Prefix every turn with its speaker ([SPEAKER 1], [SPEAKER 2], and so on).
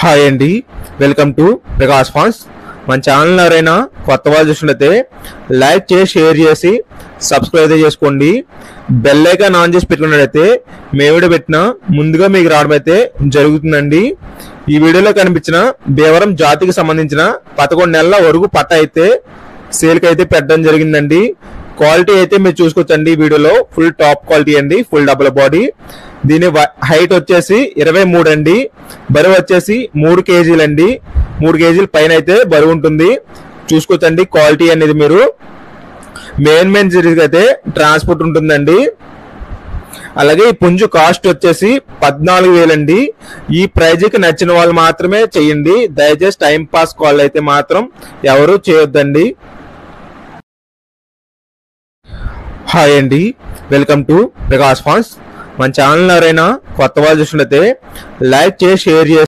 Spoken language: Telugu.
[SPEAKER 1] హాయ్ అండి, వెల్కమ్ టు ప్రకాష్ ఫాన్స్. మన ఛానల్ ఎవరైనా కొత్త వాళ్ళు చూసినట్లయితే లైక్ చేసి షేర్ చేసి సబ్స్క్రైబ్ అయితే చేసుకోండి. బెల్ ఐకాన్ ఆన్ చేసి పెట్టుకున్నట్లయితే మేము వీడియో పెట్టినా ముందుగా మీకు రావడం అయితే జరుగుతుందండి. ఈ వీడియోలో కనిపించిన భీమవరం జాతికి సంబంధించిన 11 నెలల వరకు పట్ట అయితే సేల్కి అయితే పెట్టడం జరిగిందండి. క్వాలిటీ అయితే మీరు చూసుకోవచ్చండి. వీడియోలో ఫుల్ టాప్ క్వాలిటీ అండి, ఫుల్ డబుల్ బాడీ. దీని హైట్ వచ్చేసి 23 అండి, బరువు వచ్చేసి 3 కేజీలు అండి. 3 కేజీల పైన అయితే బరువు ఉంటుంది. చూసుకోవచ్చండి క్వాలిటీ అనేది. మీరు మెయిన్ సిరీస్ అయితే ట్రాన్స్పోర్ట్ ఉంటుందండి. అలాగే ఈ పుంజు కాస్ట్ వచ్చేసి 14,000 అండి. ఈ ప్రైజ్కి నచ్చిన వాళ్ళు మాత్రమే చెయ్యండి. దయచేసి టైం పాస్ కాల్ అయితే మాత్రం ఎవరు చేయొద్దండి. హాయ్ అండి, వెల్కమ్ టు ప్రకాష్ ఫాన్స్. మన ఛానల్ ఎవరైనా కొత్త వాళ్ళు చూసినట్లయితే లైక్ చేసి షేర్ చేసి